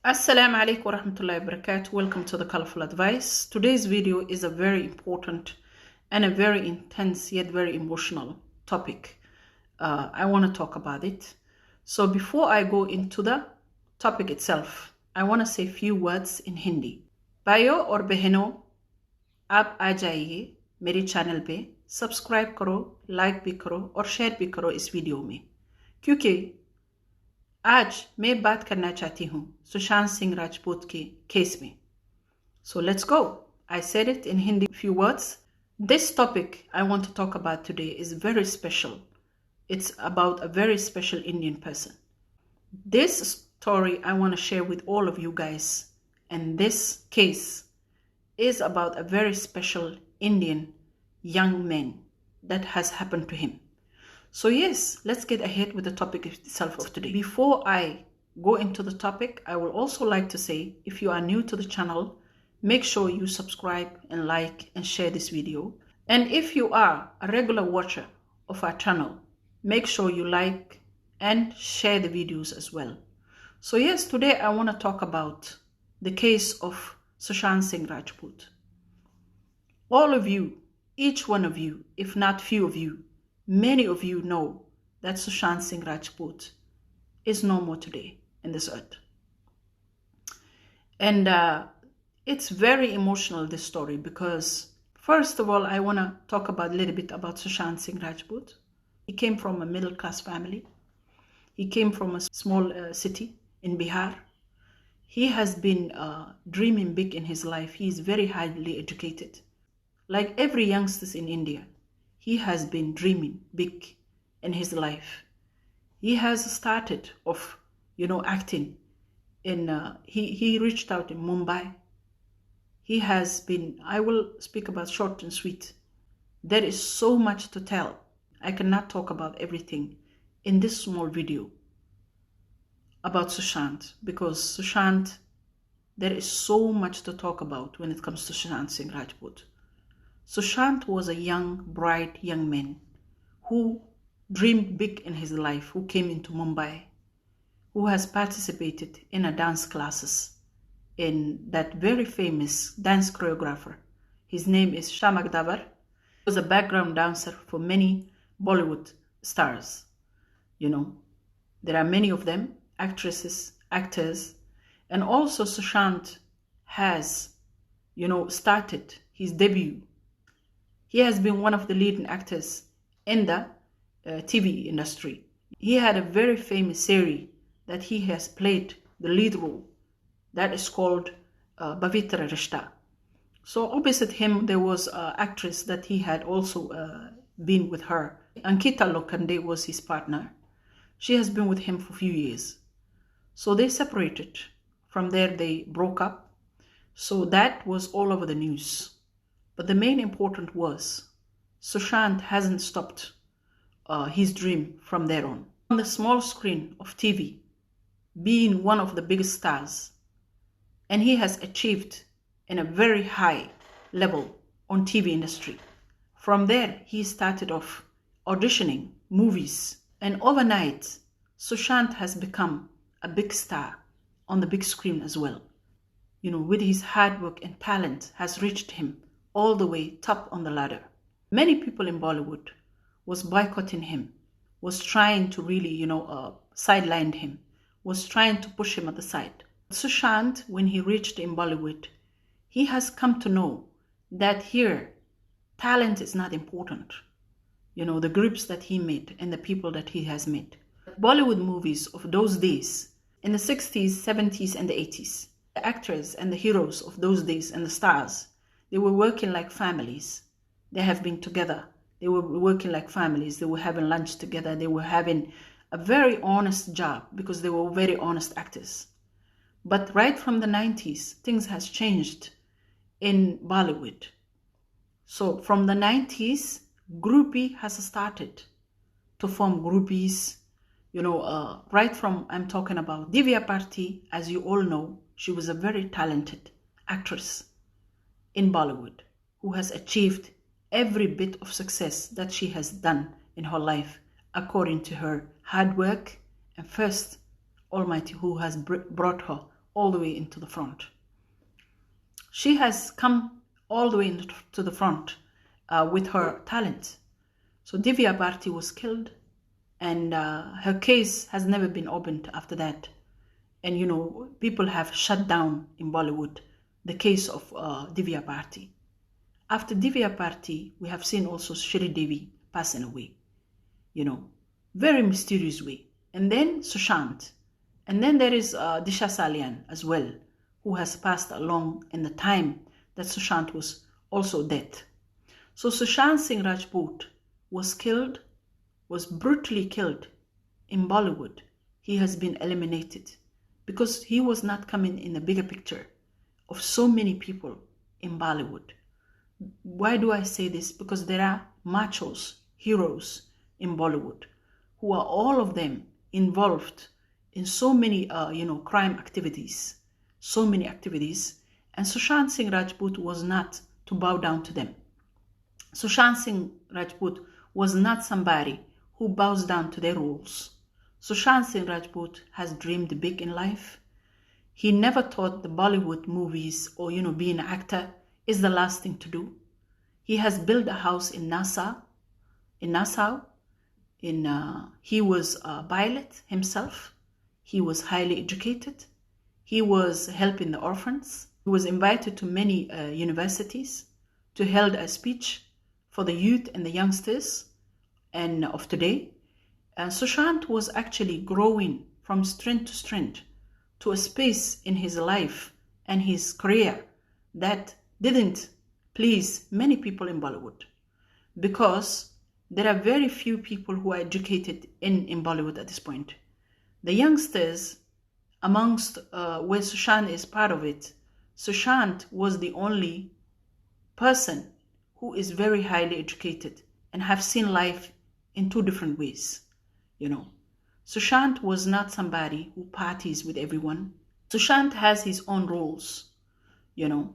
Assalamu alaikum wa rahmatullahi wa barakatuh. Welcome to the Colorful Advice. Today's video is a very important and a very intense yet very emotional topic. I want to talk about it. So before I go into the topic itself, I want to say a few words in Hindi. भाइयों और बहनों, आप आ जाइए मेरे channel पे, subscribe करो, like भी करो और शेयर भी करो इस वीडियो में, क्योंकि आज मैं बात करना चाहती हूँ सुशांत सिंह राजपूत के केस में. So let's go. I said it in Hindi few words. This topic I want to talk about today is very special. It's about a very special Indian person. This story I want to share with all of you guys, and this case is about a very special Indian young man that has happened to him. So yes, let's get ahead with the topic itself of today. Before I go into the topic, I would also like to say, if you are new to the channel, make sure you subscribe and like and share this video. And if you are a regular watcher of our channel, make sure you like and share the videos as well. So yes, today I want to talk about the case of Sushant Singh Rajput. All of you, each one of you, if not few of you, many of you know that Sushant Singh Rajput is no more today in this earth. And it's very emotional, this story, because first of all, I want to talk about a little bit about Sushant Singh Rajput. He came from a middle-class family. He came from a small city in Bihar. He has been dreaming big in his life. He is very highly educated. Like every youngster in India, he has been dreaming big in his life. He has started off, acting in, he reached out in Mumbai. He has been, I will speak about short and sweet. There is so much to tell. I cannot talk about everything in this small video about Sushant, because Sushant, there is so much to talk about when it comes to Sushant Singh Rajput. Sushant was a young, bright young man who dreamed big in his life, who came into Mumbai, who has participated in a dance classes in that very famous dance choreographer. His name is Shamak Davar. He was a background dancer for many Bollywood stars. There are many of them, actresses, actors, and also Sushant has, started his debut. He has been one of the leading actors in the TV industry. He had a very famous series that he has played the lead role, that is called Pavitra Rishta. So opposite him, there was an actress that he had also been with her. Ankita Lokande was his partner. She has been with him for a few years. So they separated. From there, they broke up. So that was all over the news. But the main important was Sushant hasn't stopped his dream from there on. On the small screen of TV, being one of the biggest stars, and he has achieved in a very high level on TV industry. From there, he started off auditioning movies, and overnight, Sushant has become a big star on the big screen as well. With his hard work and talent has reached him all the way top on the ladder. Many people in Bollywood was boycotting him, was trying to really, sideline him, was trying to push him at the side. Sushant, when he reached in Bollywood, he has come to know that here, talent is not important. The groups that he made and the people that he has made. Bollywood movies of those days, in the 60s, 70s, and the 80s, the actors and the heroes of those days and the stars, they were working like families. They have been together. They were working like families. They were having lunch together. They were having a very honest job because they were very honest actors. But right from the 90s, things has changed in Bollywood. So from the 90s, groupie has started to form groupies. Right from, I'm talking about Divya Bharti, as you all know, she was a very talented actress in Bollywood who has achieved every bit of success that she has done in her life according to her hard work and first Almighty who has brought her all the way into the front. She has come all the way into the front with her talent. So Divya Bharti was killed, and her case has never been opened after that. And people have shut down in Bollywood the case of Divya Bharti. After Divya Bharti, we have seen also Shri Devi passing away, very mysterious way. And then Sushant. And then there is Disha Salian as well, who has passed along in the time that Sushant was also dead. So Sushant Singh Rajput was killed, was brutally killed in Bollywood. He has been eliminated because he was not coming in the bigger picture of so many people in Bollywood. Why do I say this? Because there are machos, heroes in Bollywood, who are all of them involved in so many, crime activities, so many activities. And Sushant Singh Rajput was not to bow down to them. Sushant Singh Rajput was not somebody who bows down to their rules. Sushant Singh Rajput has dreamed big in life. He never thought the Bollywood movies or, being an actor is the last thing to do. He has built a house in Nassau. He was a pilot himself. He was highly educated. He was helping the orphans. He was invited to many universities to hold a speech for the youth and the youngsters and of today. And Sushant was actually growing from strength to strength to a space in his life and his career that didn't please many people in Bollywood, because there are very few people who are educated in Bollywood at this point. The youngsters, amongst where Sushant is part of it, Sushant was the only person who is very highly educated and have seen life in two different ways. Sushant was not somebody who parties with everyone. Sushant has his own rules.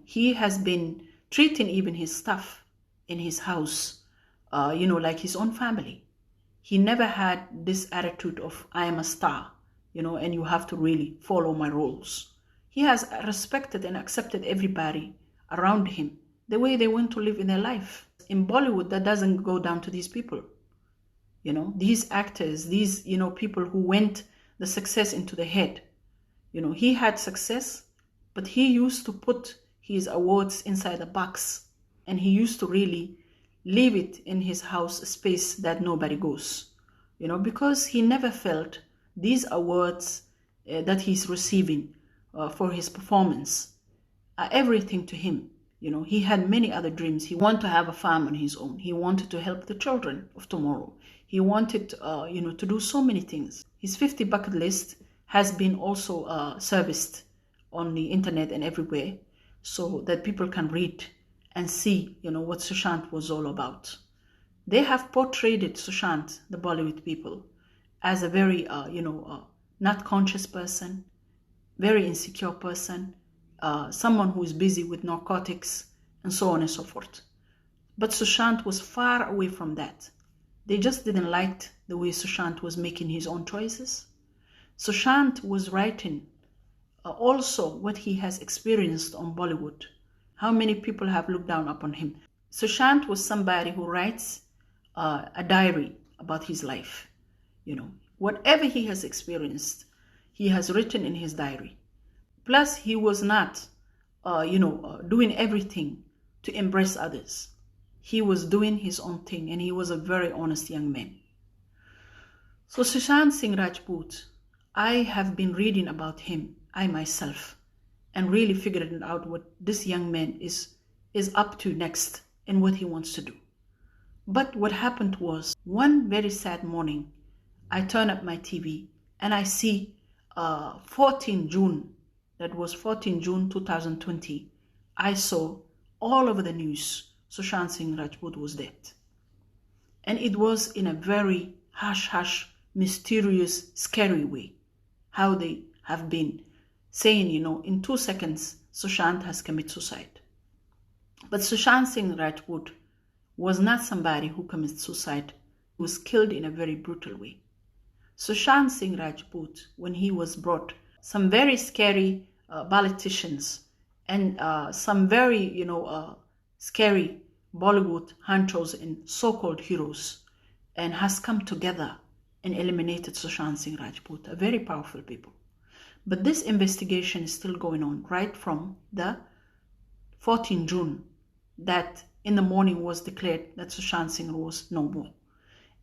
He has been treating even his staff in his house, like his own family. He never had this attitude of, I am a star, and you have to really follow my rules. He has respected and accepted everybody around him the way they want to live in their life. In Bollywood, that doesn't go down to these people. These actors, these, people who went the success into the head. He had success, but he used to put his awards inside a box, and he used to really leave it in his house space that nobody goes, because he never felt these awards that he's receiving for his performance are everything to him. He had many other dreams. He wanted to have a farm on his own. He wanted to help the children of tomorrow. He wanted, to do so many things. His 50 bucket list has been also serviced on the internet and everywhere, so that people can read and see, what Sushant was all about. They have portrayed Sushant, the Bollywood people, as a very, not conscious person, very insecure person, someone who is busy with narcotics, and so on and so forth. But Sushant was far away from that. They just didn't like the way Sushant was making his own choices. Sushant was writing also what he has experienced on Bollywood. How many people have looked down upon him? Sushant was somebody who writes a diary about his life. Whatever he has experienced, he has written in his diary. Plus, he was not, doing everything to impress others. He was doing his own thing, and he was a very honest young man. So Sushant Singh Rajput, I have been reading about him, I myself, and really figuring out what this young man is up to next and what he wants to do. But what happened was, one very sad morning, I turn up my TV and I see 14 June, that was 14 June 2020, I saw all over the news, Sushant Singh Rajput was dead. And it was in a very hush-hush, mysterious, scary way. How they have been saying, in 2 seconds, Sushant has committed suicide. But Sushant Singh Rajput was not somebody who commits suicide. He was killed in a very brutal way. Sushant Singh Rajput, when he was brought, some very scary politicians, and some very, scary Bollywood hunters and so-called heroes, and has come together and eliminated Sushant Singh Rajput, a very powerful people. But this investigation is still going on right from the 14 June, that in the morning was declared that Sushant Singh was no more.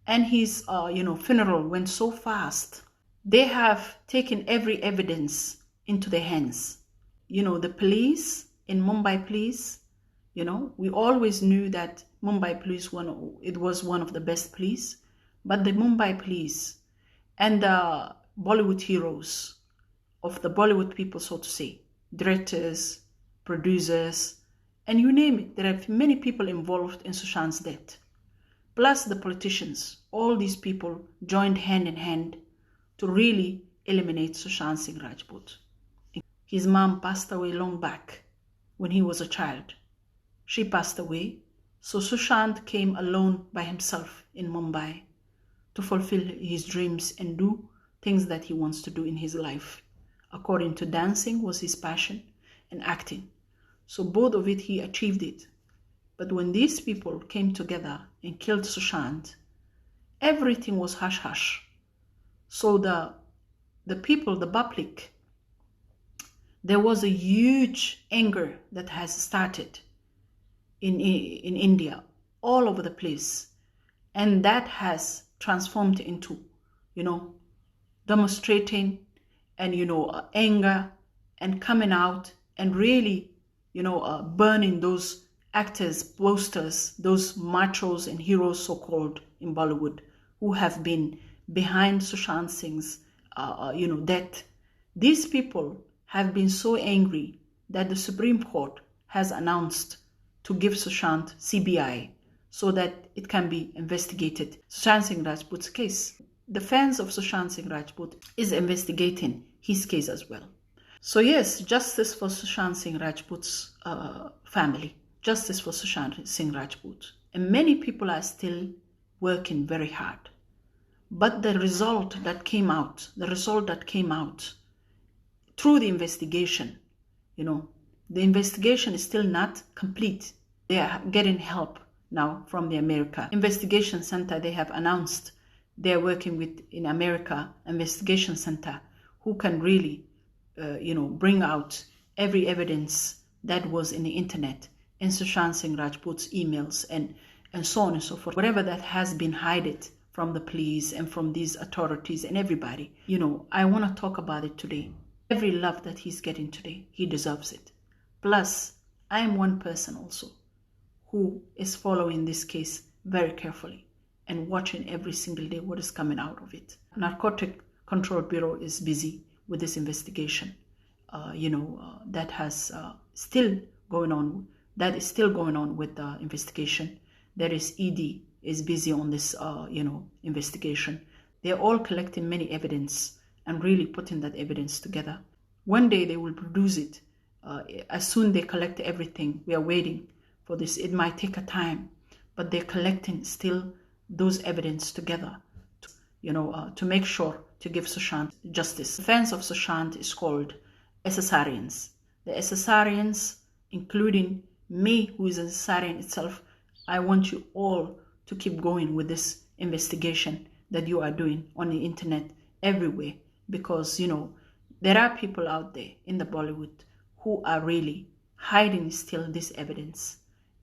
And his, funeral went so fast. They have taken every evidence into their hands. The police in Mumbai police, we always knew that Mumbai police, it was one of the best police, but the Mumbai police and the Bollywood heroes of the Bollywood people, so to say, directors, producers, and you name it, there are many people involved in Sushant's death. Plus the politicians, all these people joined hand in hand to really eliminate Sushant Singh Rajput. His mom passed away long back when he was a child. She passed away, so Sushant came alone by himself in Mumbai to fulfill his dreams and do things that he wants to do in his life. According to dancing was his passion and acting. So both of it, he achieved it. But when these people came together and killed Sushant, everything was hush-hush. So the people, the public, there was a huge anger that has started in India, all over the place. And that has transformed into, demonstrating and, anger and coming out and really, burning those actors, posters, those machos and heroes, so-called in Bollywood, who have been behind Sushant Singh's, death. These people have been so angry that the Supreme Court has announced to give Sushant CBI so that it can be investigated. Sushant Singh Rajput's case. The fans of Sushant Singh Rajput is investigating his case as well. So yes, justice for Sushant Singh Rajput's family. Justice for Sushant Singh Rajput. And many people are still working very hard. But the result that came out through the investigation, the investigation is still not complete. They are getting help now from the America Investigation Center. They have announced they're working with, in America, Investigation Center, who can really, bring out every evidence that was in the internet, in Sushant Singh Rajput's emails, and so on and so forth. Whatever that has been hidden from the police and from these authorities and everybody. I want to talk about it today. Every love that he's getting today, he deserves it. Plus, I am one person also who is following this case very carefully and watching every single day what is coming out of it. Narcotic Control Bureau is busy with this investigation. That has still going on. That is still going on with the investigation. There is ED is busy on this, investigation. They're all collecting many evidence and really putting that evidence together. One day they will produce it. As soon they collect everything, we are waiting for this. It might take a time, but they're collecting still those evidence together, to make sure to give Sushant justice. The fans of Sushant is called SSRians. The SSRians, including me, who is a SSRian itself, I want you all to keep going with this investigation that you are doing on the internet everywhere, because there are people out there in the Bollywood who are really hiding still this evidence,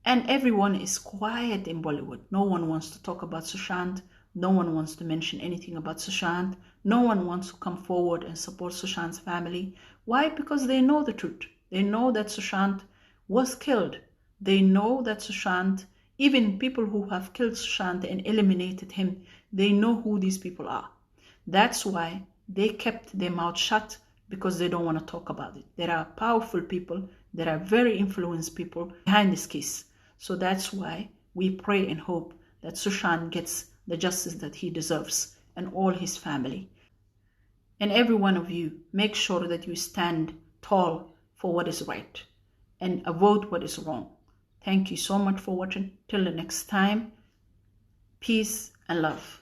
and everyone is quiet in Bollywood. No one wants to talk about Sushant. No one wants to mention anything about Sushant. No one wants to come forward and support Sushant's family. Why? Because they know the truth. They know that Sushant was killed. They know that Sushant, even people who have killed Sushant and eliminated him, they know who these people are. That's why they kept their mouth shut, because they don't want to talk about it. There are powerful people, there are very influenced people behind this case. So that's why we pray and hope that Sushant gets the justice that he deserves, and all his family. And every one of you, make sure that you stand tall for what is right and avoid what is wrong. Thank you so much for watching. Till the next time, peace and love.